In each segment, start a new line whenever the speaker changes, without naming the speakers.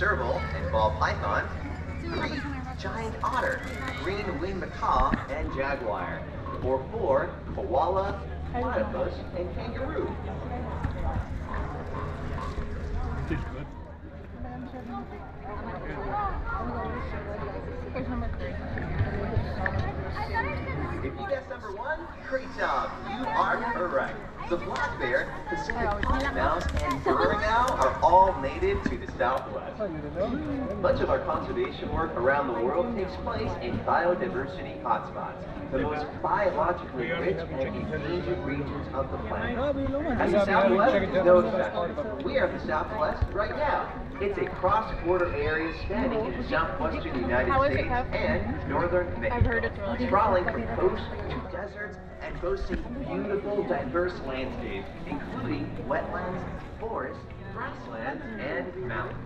serval and ball python. 3, giant otter, green-winged macaw, and jaguar. Or 4, koala, platypus, and kangaroo. If you guessed number 1, great job. You are correct. The black bear, Pacific cottonmouth, and burrowing owl are all native to the Southwest. Much of our conservation work around the world takes place in biodiversity hotspots, the most biologically rich and endangered regions of the planet. And the Southwest is no exception. We are in the Southwest right now. It's a cross-border area spanning in the southwestern United States and northern Mexico, sprawling from coast to deserts and boasting beautiful, diverse landscapes, including wetlands, forests, grasslands, and mountains.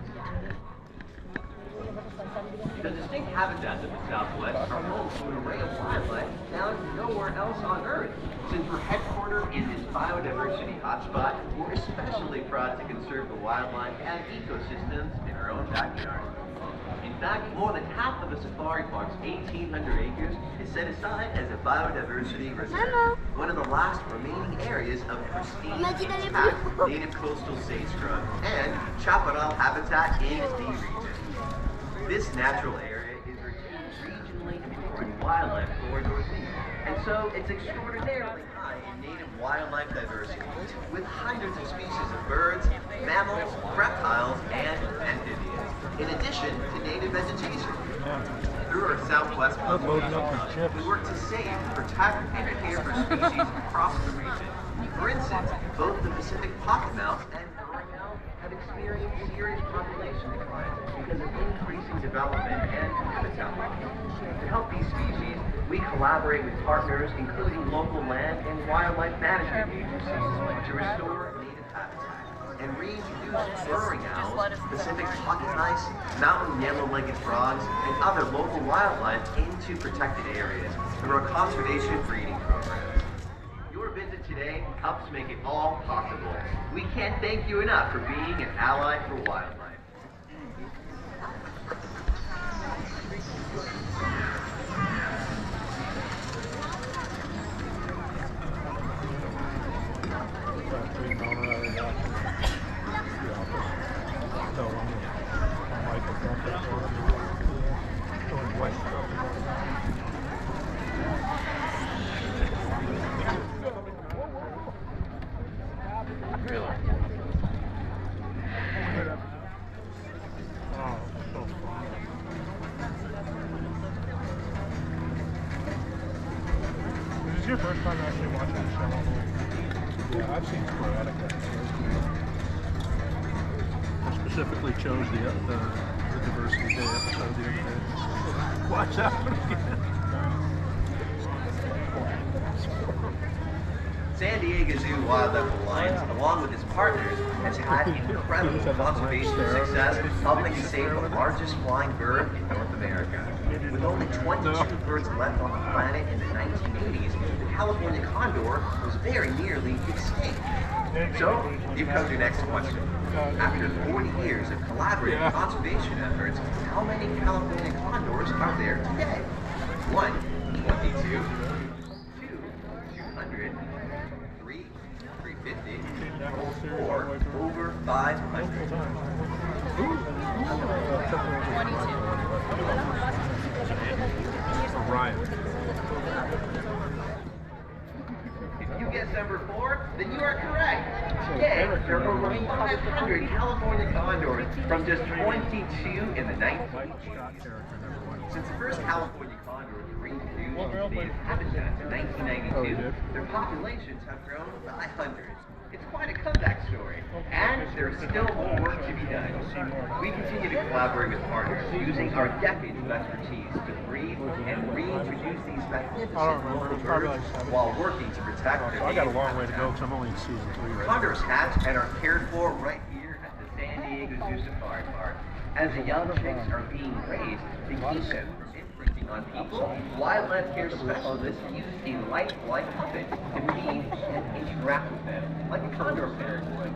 The distinct habitats of the Southwest are home to an array of wildlife found nowhere else on Earth. Since we're headquartered in this biodiversity hotspot, we're especially proud to conserve the wildlife and ecosystems in our own backyard. In fact, more than half of the safari park's 1,800 acres is set aside as a biodiversity reserve, one of the last remaining areas of pristine, intact native coastal sage scrub and chaparral habitat in the region. This natural area is a regionally important wildlife corridor, and so it's extraordinarily high in native wildlife diversity, with hundreds of species of birds, mammals, reptiles, and amphibians, in addition to native vegetation. Through our Southwest Public Ecology, we work to save, protect, and care for species across the region. For instance, both the Pacific pocketmouse and burrowing owl have experienced serious population decline because of increasing development and habitat loss. To help these species, we collaborate with partners, including local land and wildlife management agencies, to restore native habitat and reintroduce burrowing owls, Pacific pocket mice, mountain yellow-legged frogs, and other local wildlife into protected areas through our conservation breeding programs. Your visit today helps make it all possible. We can't thank you enough for being an ally for wildlife.
This is your first time actually watching the show? Yeah, I've seen sporadic episodes. I specifically chose the Diversity Day episode the other day. Watch that one again.
San Diego Zoo Wildlife Alliance, along with its partners, has had incredible conservation success helping save the largest flying bird in North America. With only 22 birds left on the planet in the 1980s, the California condor was very nearly extinct. So, here comes your next question. After 40 years of collaborative conservation efforts, how many California condors are there today? 1, 22, 2, 200, 3, 350, or over 500.
22. Ryan.
If you guess number 4, then you are correct. Today, there are over 500 California condors from just 22 in the 1980s. Since the first California condor was reintroduced into native habitats in 1992, their populations have grown by hundreds. It's quite a comeback story, and there's still more work to be done. We continue to collaborate with partners using our decades of expertise to breed and reintroduce these magnificent local birds while working to protect their
I got a long
native
way to go
habitat.
because I'm only in season 3 right now.
Condors hatch and are cared for right here at the San Diego Zoo Safari Park. As the young chicks are being raised, they keep them from infringing on people, wildlife care specialists use a lifelike puppet to feed and interact with them, like a condor parent would.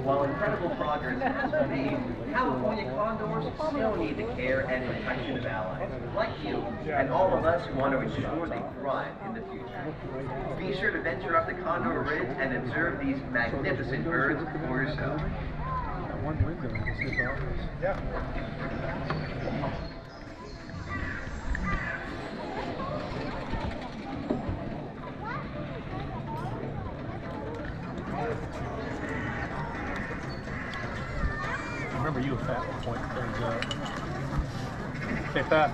While incredible progress has been made, California condors still need the care and protection of allies, like you, and all of us who want to ensure they thrive in the future. Be sure to venture up the Condor Ridge and observe these magnificent birds for yourself.
That one window is his office. Yeah. I remember you at that point. Hey Pat,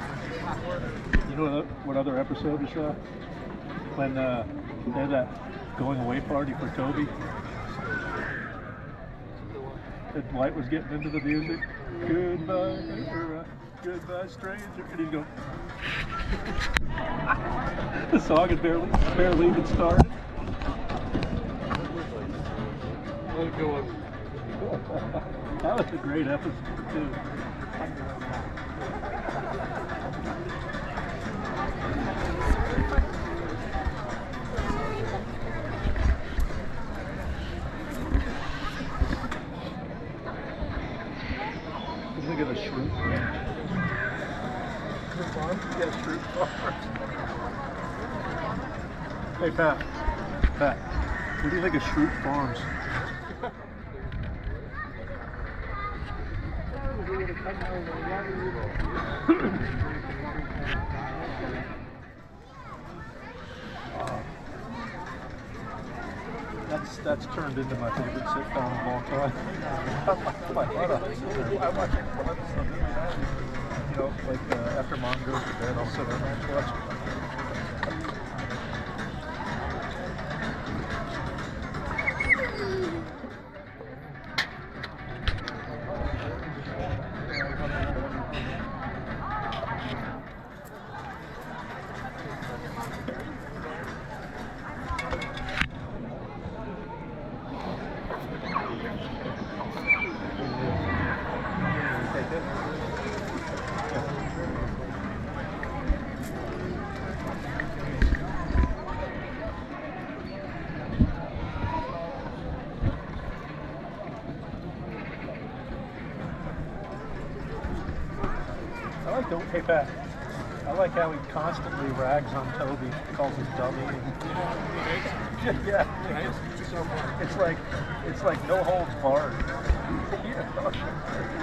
you know what other episode is that? When they had that going away party for Toby. And Dwight was getting into the music. Goodbye stranger. And he'd go. The song had barely even started. That was a great episode too. Look at the shrimp. The farm? Yeah, shrimp farms. Hey Pat, what do you think of Shroot Farms? That's turned into my favorite sitcom of all time. I watch it once, you know, like after mom goes to bed, I'll sit down and watch it. Hey Pat, I like how he constantly rags on Toby, calls him dummy. Yeah, it's like no holds barred. You know,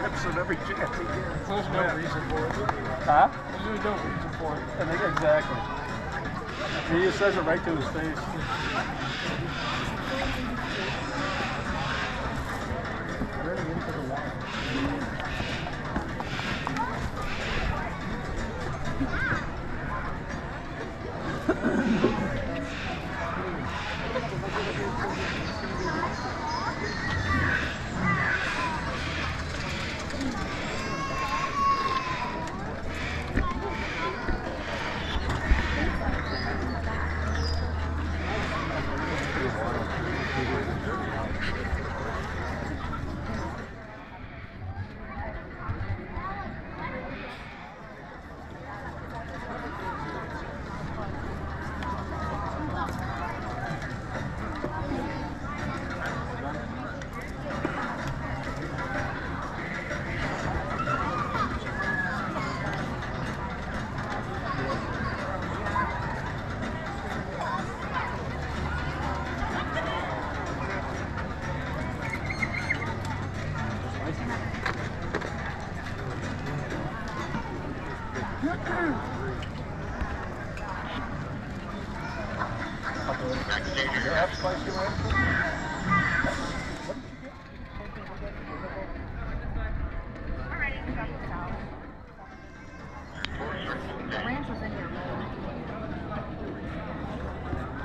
rips him every chance he gets.
There's no reason for it.
Huh?
There's no reason for it.
I think exactly. He just says it right to his face. Running into the line.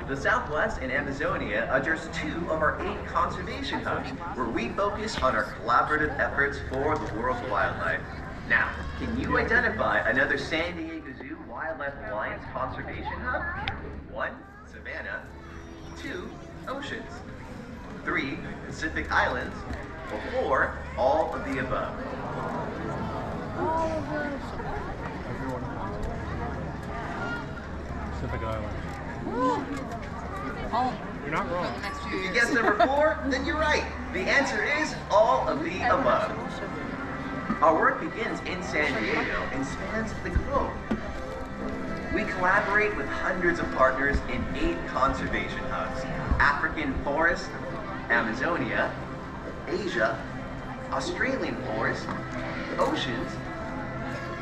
The Southwest and Amazonia are just 2 of our 8 conservation hubs, where we focus on our collaborative efforts for the world's wildlife. Now, can you identify another San Diego Zoo Wildlife Alliance conservation hub? 1, Savannah. 2, Oceans. 3, Pacific Islands. Or 4, all of the above.
Everyone. Pacific Islands.
Home.
You're not
For
wrong.
the next few
If you
years.
guess number 4, then you're right. The answer is all of the above. Our work begins in San Diego and spans the globe. We collaborate with hundreds of partners in 8 conservation hubs: African forest, Amazonia, Asia, Australian forest, the oceans,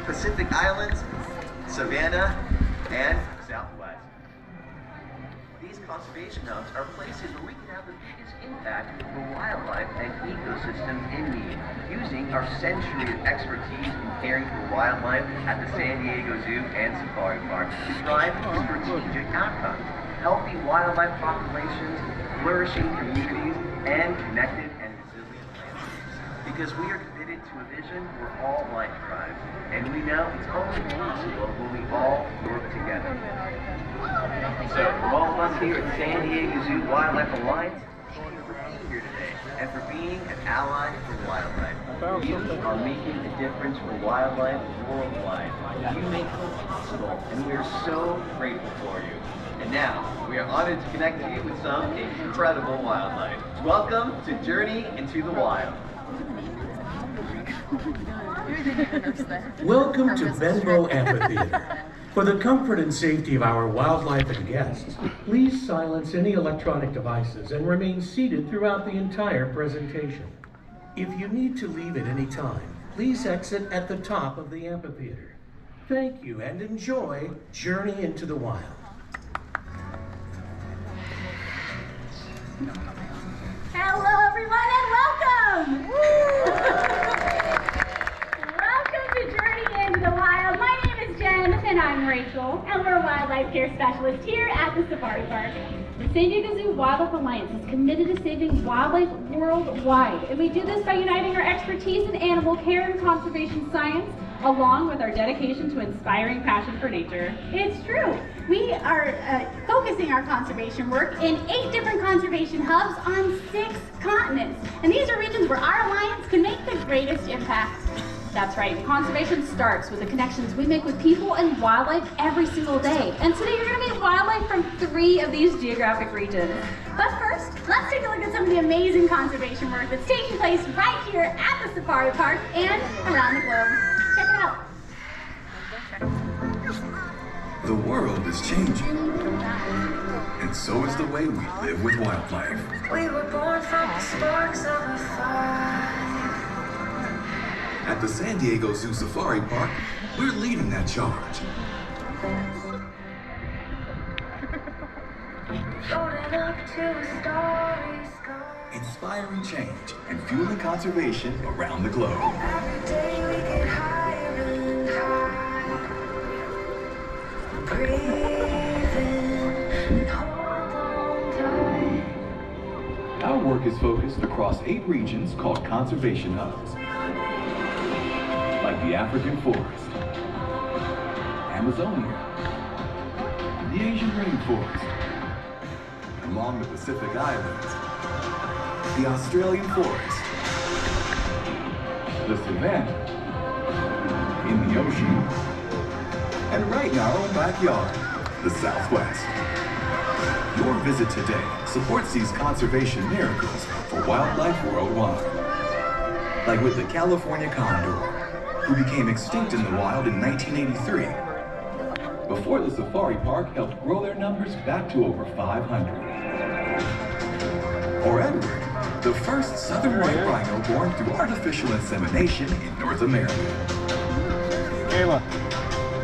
Pacific Islands, Savannah, and Southwest. These conservation hubs are places where we can have the biggest impact for wildlife and ecosystems in need, using our century of expertise in caring for wildlife at the San Diego Zoo and Safari Park to drive strategic outcomes: healthy wildlife populations, flourishing communities, and connected and resilient landscapes. Because we are committed to a vision where all life thrives, and we know it's only possible when we all work together. So, from all of us here at San Diego Zoo Wildlife Alliance, thank you for being here today and for being an ally for wildlife. You are making a difference for wildlife worldwide. You make it possible, and we are so grateful for you. And now, we are honored to connect you with some incredible wildlife. Welcome to Journey into the Wild.
Welcome to Benbow Amphitheater. For the comfort and safety of our wildlife and guests, please silence any electronic devices and remain seated throughout the entire presentation. If you need to leave at any time, please exit at the top of the amphitheater. Thank you and enjoy Journey into the Wild.
Hello, everyone, and welcome! Welcome to Journey into the Wild. My name is Jen, and I'm Rachel, and we're wildlife care specialists here at the Safari Park. The San Diego Zoo Wildlife Alliance is committed to saving wildlife worldwide, and we do this by uniting our expertise in animal care and conservation science, along with our dedication to inspiring passion for nature. It's true. We are focusing our conservation work in 8 different conservation hubs on 6 continents. And these are regions where our alliance can make the greatest impact. That's right, conservation starts with the connections we make with people and wildlife every single day. And today you're going to meet wildlife from 3 of these geographic regions. But first, let's take a look at some of the amazing conservation work that's taking place right here at the Safari Park and around the globe. Check it out.
The world is changing, and so is the way we live with wildlife.
We were born from the sparks of a fire.
At the San Diego Zoo Safari Park, we're leading that charge.
Floating up to a starry sky.
Inspiring change and fueling conservation around the globe.
Every day we get higher and higher. Breathe in and hold on tight.
Our work is focused across 8 regions called conservation hubs. Like the African forest, Amazonia, the Asian rainforest, along the Pacific Islands, the Australian forest, the savanna, in the ocean, and right in our own backyard, the Southwest. Your visit today supports these conservation miracles for wildlife worldwide. Like with the California condor, who became extinct in the wild in 1983, before the Safari Park helped grow their numbers back to over 500. Or Edward, the first southern white rhino born through artificial insemination in North America.
Kayla.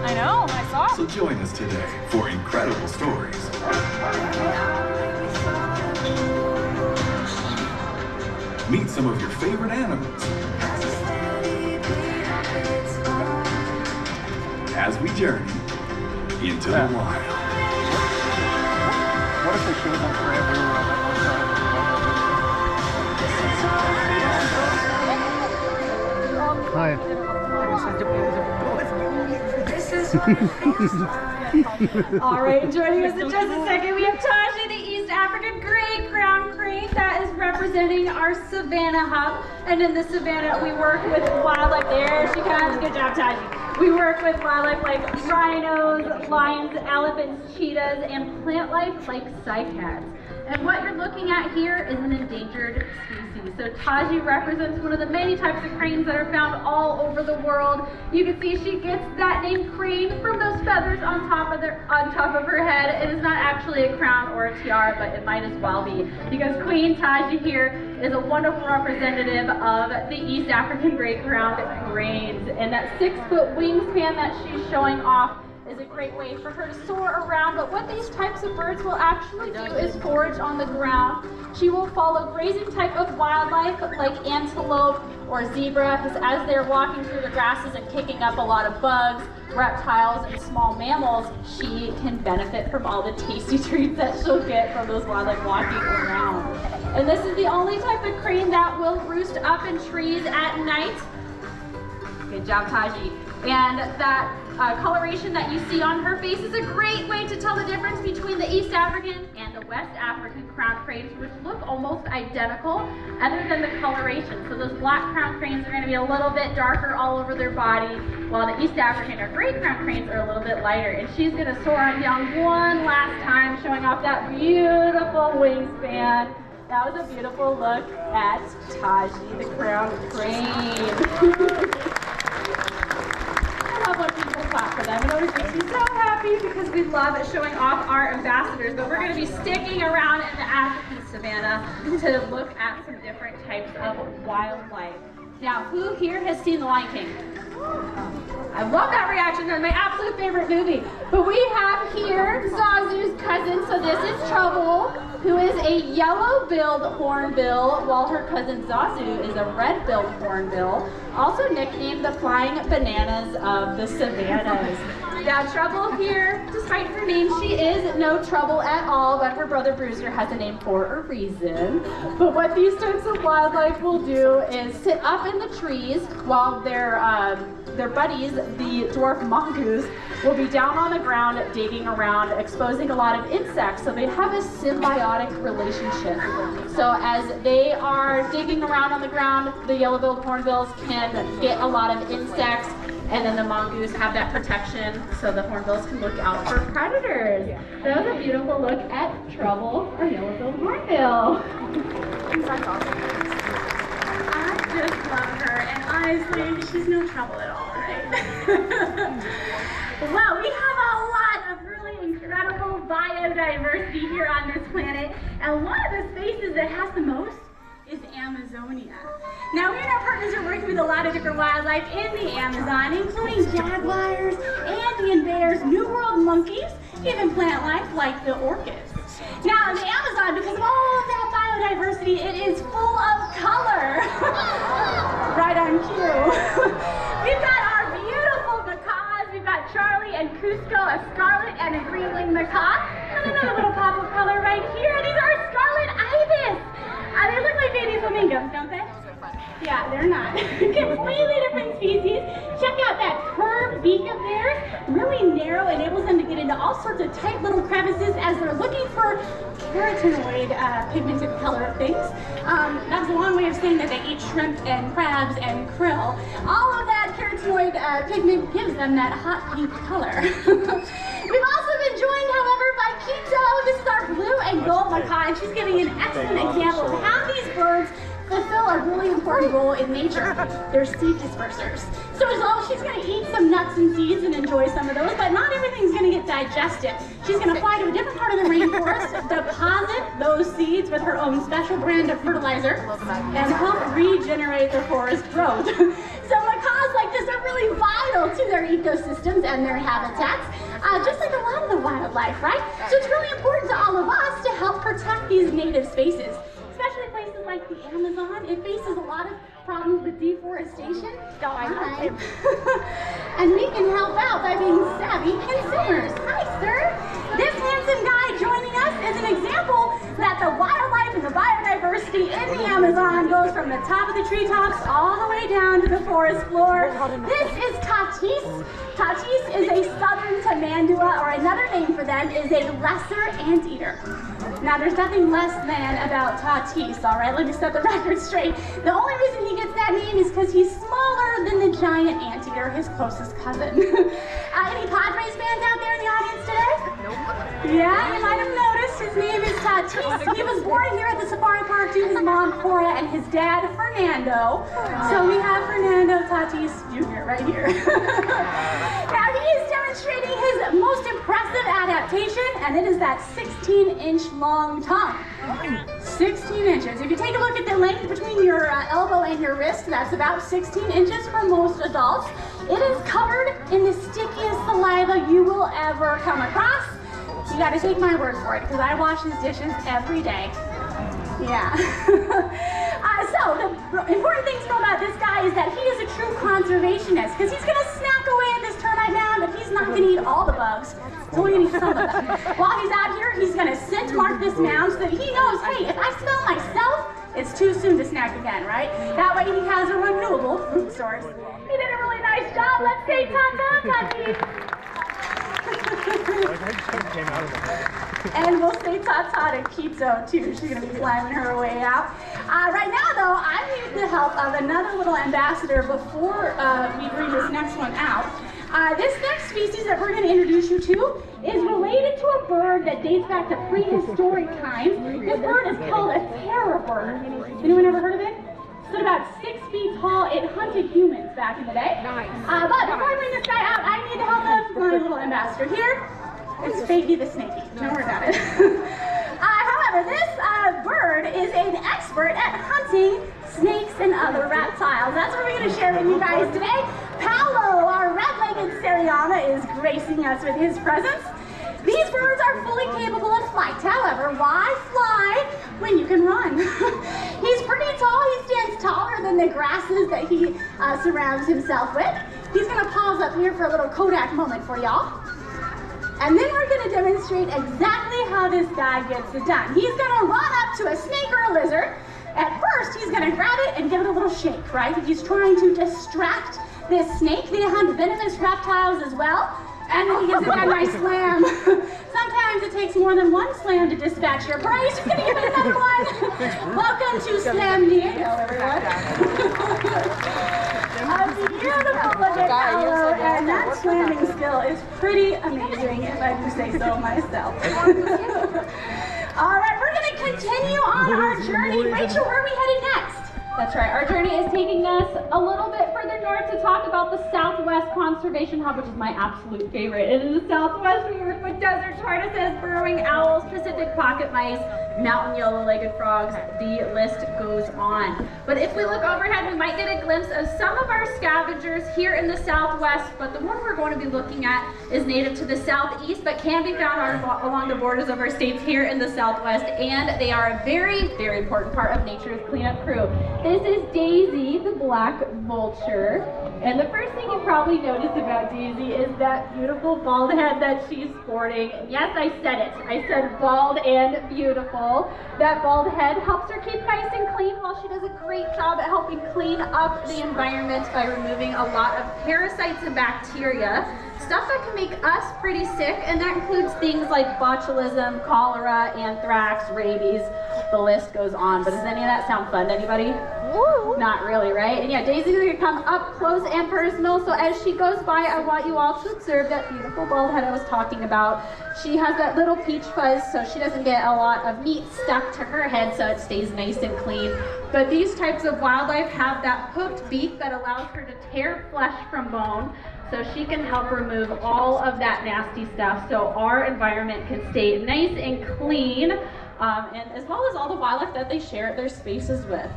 I know, I saw.
So join us today for incredible stories. Meet some of your favorite animals as we journey into the wild.
What if they should have been forever on that one side? Hi.
This is what it feels like.
All right, joining us in just a second, we have Taji, the East African Great Crown Crane that is representing our Savannah Hub. And in the Savannah, we work with wildlife. There she comes. Good job, Taji. We work with wildlife like rhinos, lions, elephants, cheetahs, and plant life like cycads. And what you're looking at here is an endangered species. So Taji represents one of the many types of cranes that are found all over the world. You can see she gets that name crane from those feathers on top of her head. It is not actually a crown or a tiara, but it might as well be, because Queen Taji here is a wonderful representative of the East African great-crowned cranes. And that 6-foot wingspan that she's showing off is a great way for her to soar around. But what these types of birds will actually do is forage on the ground. She will follow grazing type of wildlife like antelope or zebra, as they're walking through the grasses and kicking up a lot of bugs, reptiles, and small mammals. She can benefit from all the tasty treats that she'll get from those wildlife walking around. And this is the only type of crane that will roost up in trees at night. Good job, Taji. And that coloration that you see on her face is a great way to tell the difference between the East African and the West African crowned cranes, which look almost identical other than the coloration. So those black crowned cranes are going to be a little bit darker all over their body, while the East African or gray crowned cranes are a little bit lighter. And she's going to soar on down one last time, showing off that beautiful wingspan. That was a beautiful look at Taji, the crowned crane. I love when people clap for them. It always makes me so happy because we love showing off our ambassadors. But we're going to be sticking around in the African savanna to look at some different types of wildlife. Now, who here has seen The Lion King? I love that reaction. That's my absolute favorite movie. But we have here Zazu's cousin. So this is Trouble, who is a yellow-billed hornbill, while her cousin Zazu is a red-billed hornbill, also nicknamed the Flying Bananas of the Savannas. Now, Trouble here, despite her name, she is no trouble at all, but her brother Brewster has a name for a reason. But what these types of wildlife will do is sit up in the trees while their buddies, the dwarf mongoose, will be down on the ground digging around, exposing a lot of insects. So they have a symbiotic relationship. So as they are digging around on the ground, the yellow-billed hornbills can get a lot of insects, and then the mongoose have that protection so the hornbills can look out for predators. That was a beautiful look at Trouble, our yellow-billed hornbill. I just love her, and honestly, she's no trouble at all, right? Well, we have a lot of really incredible biodiversity here on this planet, and one of the spaces that has the most is Amazonia. Now, we and our partners are working with a lot of different wildlife in the Amazon, including jaguars, Andean bears, New World monkeys, even plant life like the orchids. Now, in the Amazon, because of all of that biodiversity, it is full of color. Right on cue. We've got our beautiful macaws. We've got Charlie and Cusco, a scarlet and a green-winged macaw. And another little pop of color right here. These are scarlet ibis. They look like baby flamingos, don't they? Yeah, they're not. Completely different species. Check out that curved beak of theirs. Really narrow, enables them to get into all sorts of tight little crevices as they're looking for carotenoid pigmented color of things. That's a long way of saying that they eat shrimp and crabs and krill. All of that carotenoid pigment gives them that hot pink color. We've also been joined, however, by Quito. This is our blue and gold macaw, and she's giving an excellent example of how these birds fulfill a really important role in nature. They're seed dispersers. So as well, she's going to eat some nuts and seeds and enjoy some of those, but not everything's going to get digested. She's going to fly to a different part of the rainforest, deposit those seeds with her own special brand of fertilizer, and help regenerate the forest growth. So macaws like this are really vital to their ecosystems and their habitats, just like a lot of the wildlife, right? So it's really important to all of us to help protect these native spaces. Especially places like the Amazon, it faces a lot of problems with deforestation. Hi. And we can help out by being savvy consumers. Hi, sir. This handsome guy joining us is an example that the wildlife and the biodiversity in the Amazon goes from the top of the treetops all the way down to the forest floor. This is Tatis. Tatis is a southern tamandua, or another name for them is a lesser anteater. Now, there's nothing less than about Tatis, all right? Let me set the record straight. The only reason he gets that name is because he's smaller than the giant anteater, his closest cousin. Any Padres fans out there in the audience today? Yeah, you might have noticed his name is Tatis. He was born here at the safari park to his mom, Cora, and his dad, Fernando. So we have Fernando Tatis Jr. right here. Now, he is demonstrating his most impressive adaptation, and it is that 16-inch long tongue. 16 inches. If you take a look at the length between your elbow and your wrist, that's about 16 inches for most adults. It is covered in the stickiest saliva you will ever come across. You gotta take my word for it, because I wash his dishes every day. Yeah. So the important thing to know about this guy is that he is a true conservationist, because he's gonna snack away at this termite mound, but he's not gonna eat all the bugs. He's only gonna eat some of them. While he's out here, he's gonna scent mark this mound so that he knows, hey, if I smell myself, it's too soon to snack again, right? That way he has a renewable food source. He did a really nice job. Let's say ta-ta, Tatis. And we'll say ta-ta to Quito too. She's gonna be climbing her way out. Right now though, I need the help of another little ambassador before we bring this next one out. This next species that we're gonna introduce you to is related to a bird that dates back to prehistoric times. This bird is called a terror bird. Anyone ever heard of it? Stood about 6 feet tall. It hunted humans back in the day. But before I bring this guy out, I need the help of my little ambassador here. It's Fakey the Snakey. Don't worry about it. However, this bird is an expert at hunting snakes and other reptiles. That's what we're going to share with you guys today. Paolo, our red-legged Seriana, is gracing us with his presence. These birds are fully capable of flight. However, why fly when you can run? He's pretty tall. He stands taller than the grasses that he surrounds himself with. He's going to pause up here for a little Kodak moment for y'all. And then we're going to demonstrate exactly how this guy gets it done. He's going to run up to a snake or a lizard. At first, he's going to grab it and give it a little shake, right? He's trying to distract this snake. They hunt venomous reptiles as well. And then he gives it that nice slam. Sometimes it takes more than one slam to dispatch your prey. He's going to give it another one. Welcome to Slam Diego, everyone. A beautiful look at Paolo, and that slamming skill is pretty amazing, if I do say so myself. All right, we're going to continue on our journey. Rachel, where are we headed next?
That's right, our journey is taking us a little bit further north to talk about the Southwest Conservation Hub, which is my absolute favorite. And in the Southwest, we work with desert tortoises, burrowing owls, Pacific pocket mice, mountain yellow-legged frogs. The list goes on. But if we look overhead, we might get a glimpse of some of our scavengers here in the Southwest, but the one we're going to be looking at is native to the Southeast, but can be found along the borders of our states here in the Southwest, and they are a very, very important part of nature's cleanup crew. This is Daisy, the black vulture. And the first thing you probably noticed about Daisy is that beautiful bald head that she's sporting. Yes, I said it. I said bald and beautiful. That bald head helps her keep nice and clean while she does a great job at helping clean up the environment by removing a lot of parasites and bacteria. Stuff that can make us pretty sick, and that includes things like botulism, cholera, anthrax, rabies. The list goes on, but does any of that sound fun to anybody? Woo. Not really, right? And yeah, Daisy's gonna come up close and personal, so as she goes by, I want you all to observe that beautiful bald head I was talking about. She has that little peach fuzz, so she doesn't get a lot of meat stuck to her head, so it stays nice and clean. But these types of wildlife have that hooked beak that allows her to tear flesh from bone, so she can help remove all of that nasty stuff so our environment can stay nice and clean, and as well as all the wildlife that they share their spaces with.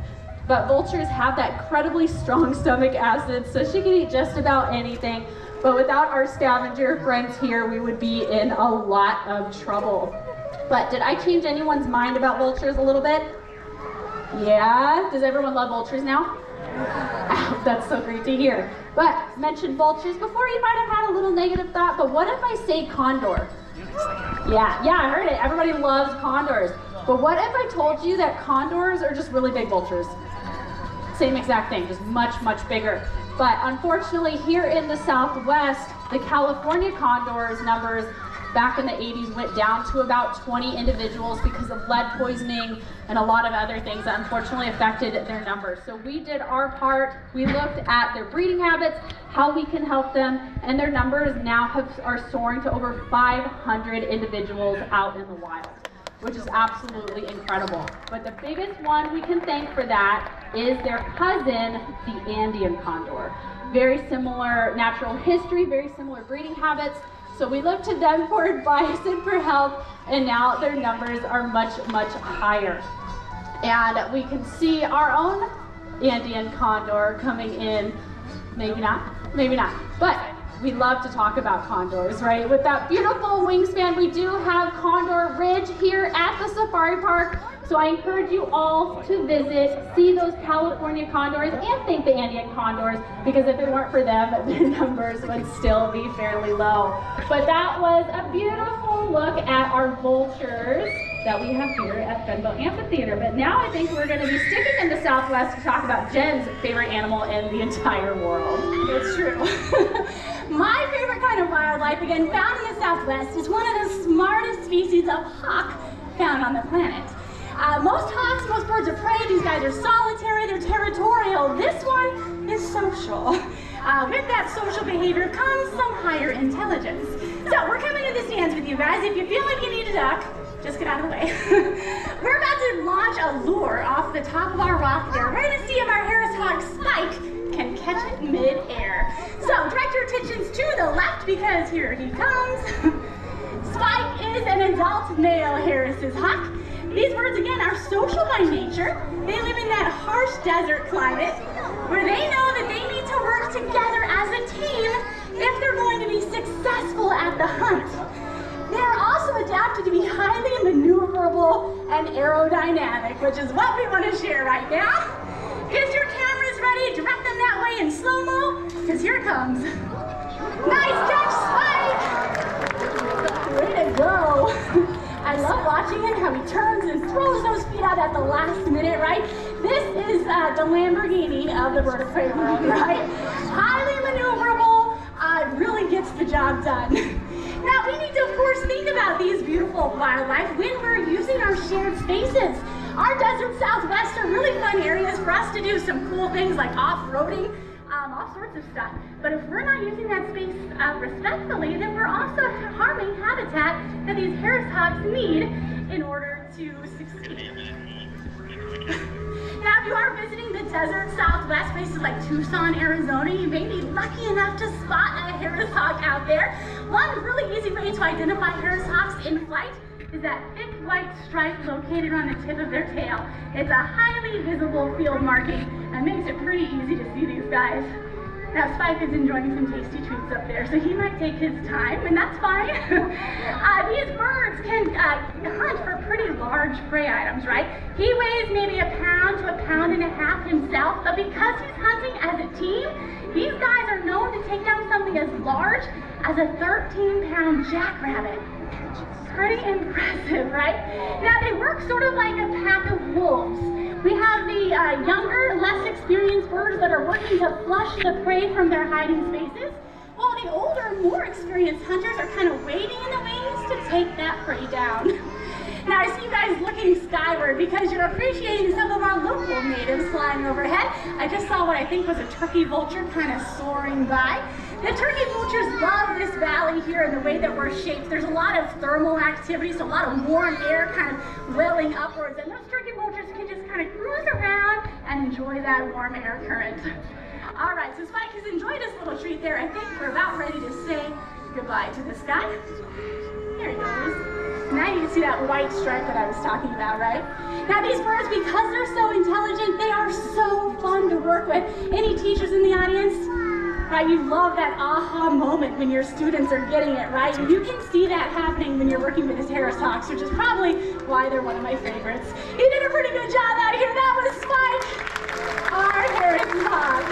But vultures have that incredibly strong stomach acid, so she can eat just about anything. But without our scavenger friends here, we would be in a lot of trouble. But did I change anyone's mind about vultures a little bit? Yeah? Does everyone love vultures now? That's so great to hear. But mentioned vultures before, you might have had a little negative thought, but what if I say condor? Yeah, I heard it. Everybody loves condors. But what if I told you that condors are just really big vultures? Same exact thing, just much, much bigger. But unfortunately, here in the Southwest, the California condors numbers back in the 80s went down to about 20 individuals because of lead poisoning and a lot of other things that unfortunately affected their numbers. So we did our part. We looked at their breeding habits, how we can help them, and their numbers now are soaring to over 500 individuals out in the wild, which is absolutely incredible. But the biggest one we can thank for that is their cousin, the Andean condor. Very similar natural history, very similar breeding habits. So we look to them for advice and for help, and now their numbers are much, much higher. And we can see our own Andean condor coming in, maybe not, but we love to talk about condors, right? With that beautiful wingspan, we do have Condor Ridge here at the safari park. So I encourage you all to visit, see those California condors, and thank the Andean condors, because if it weren't for them, their numbers would still be fairly low. But that was a beautiful look at our vultures that we have here at Fenville Amphitheater. But now I think we're going to be sticking in the Southwest to talk about Jen's favorite animal in the entire world.
It's true. My favorite kind of wildlife, again, found in the Southwest, is one of the smartest species of hawk found on the planet. Most hawks, most birds of prey, these guys are solitary, they're territorial. This one is social. With that social behavior comes some higher intelligence. So we're coming to the stands with you guys. If you feel like you need a duck, just get out of the way. We're about to launch a lure off the top of our rock there. We're gonna see if our Harris hawk Spike can catch it mid-air. So direct your attentions to the left, because here he comes. Spike is an adult male Harris's hawk. These birds, again, are social by nature. They live in that harsh desert climate where they know that they need to work together as a team if they're going to be successful at the hunt. They're also adapted to be highly maneuverable and aerodynamic, which is what we want to share right now. Get your cameras ready, direct them that way in slow-mo, because here it comes. Nice catch, Spike! Way to go! I love watching him, how he turns and throws those feet out at the last minute, right? This is the Lamborghini of the bird of prey world, right? Highly maneuverable, really gets the job done. Now, we need to, of course, think about these beautiful wildlife when we're using our shared spaces. Our desert Southwest are really fun areas for us to do some cool things like off-roading, all sorts of stuff. But if we're not using that space respectfully, then we're also harming habitat that these Harris hawks need in order to succeed. Now, if you are visiting the desert Southwest, places like Tucson, Arizona, you may be lucky enough to spot a Harris hawk out there. One really easy way to identify Harris hawks in flight is that thick white stripe located on the tip of their tail. It's a highly visible field marking and makes it pretty easy to see these guys. Now, Spike is enjoying some tasty treats up there, so he might take his time, and that's fine. These birds can hunt for pretty large prey items, right? He weighs maybe a pound to a pound and a half himself, but because he's hunting as a team, these guys are known to take down something as large as a 13-pound jackrabbit. Pretty impressive, right? Now, they work sort of like a pack of wolves. We have the younger, less experienced birds that are working to flush the prey from their hiding spaces, while the older, more experienced hunters are kind of waiting in the wings to take that prey down. Now, I see you guys looking skyward because you're appreciating some of our local natives flying overhead. I just saw what I think was a turkey vulture kind of soaring by. The turkey vultures love this valley here and the way that we're shaped. There's a lot of thermal activity, so a lot of warm air kind of welling upwards, and those turkey vultures can just kind of cruise around and enjoy that warm air current. All right, so Spike has enjoyed this little treat there. I think we're about ready to say goodbye to this guy. Here he goes. Now you can see that white stripe that I was talking about, right? Now these birds, because they're so intelligent, they are so fun to work with. Any teachers in the audience? Right, you love that aha moment when your students are getting it, right? And you can see that happening when you're working with his Harris hawks, which is probably why they're one of my favorites. He did a pretty good job out here. That was Spike, our Harris hawk.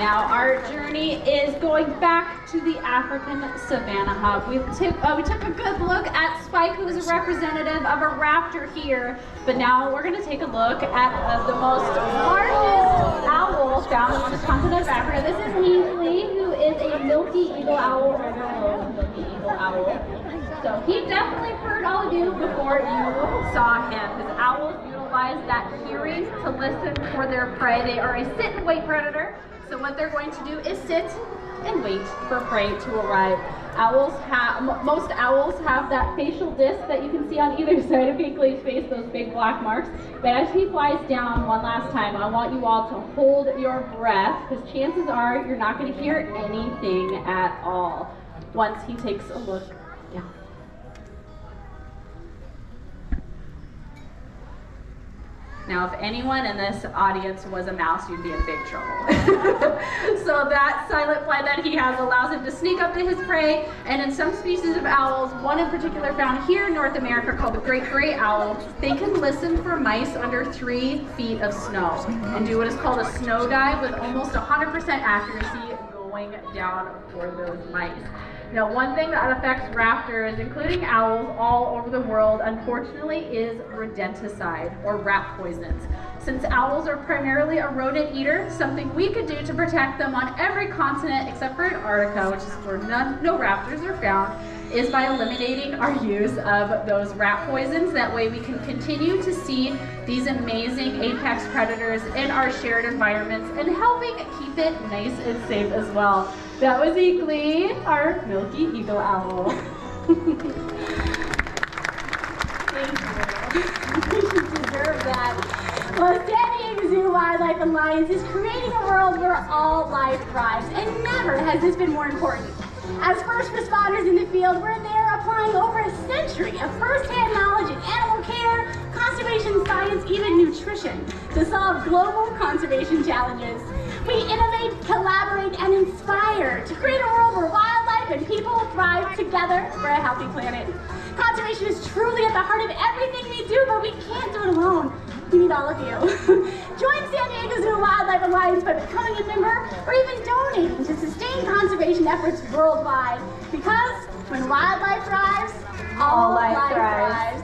Now our journey is going back to the African Savannah Hub. We took a good look at Spike, who is a representative of a raptor here, but now we're going to take a look at the most largest owl found on the continent of Africa. This is Heasley, who is a milky eagle owl, or milky eagle owl. So he definitely heard all of you before you saw him, because owls utilize that hearing to listen for their prey. They are a sit and wait predator. So what they're going to do is sit and wait for prey to arrive. Most owls have that facial disc that you can see on either side of Hinkley's face, those big black marks. But as he flies down one last time, I want you all to hold your breath, because chances are you're not going to hear anything at all once he takes a look down. Now, if anyone in this audience was a mouse, you'd be in big trouble. So that silent flight that he has allows him to sneak up to his prey, and in some species of owls, one in particular found here in North America called the great gray owl, they can listen for mice under 3 feet of snow and do what is called a snow dive with almost 100% accuracy going down for those mice. Now, one thing that affects raptors, including owls all over the world, unfortunately, is rodenticide, or rat poisons. Since owls are primarily a rodent eater, something we could do to protect them on every continent except for Antarctica, which is where no raptors are found, is by eliminating our use of those rat poisons. That way we can continue to see these amazing apex predators in our shared environments and helping keep it nice and safe as well. That was Eagly, our milky eagle owl. Thank you. You deserve that. Well, San Diego Zoo Wildlife Alliance is creating a world where all life thrives, and never has this been more important. As first responders in the field, we're there applying over a century of first-hand knowledge in animal care, conservation science, even nutrition, to solve global conservation challenges. We innovate, collaborate, and inspire to create a world where wildlife and people thrive together for a healthy planet. Conservation is truly at the heart of everything we do, but we can't do it alone. We need all of you. Join San Diego Zoo Wildlife Alliance by becoming a member or even donating to sustain conservation efforts worldwide. Because when wildlife thrives, all life thrives.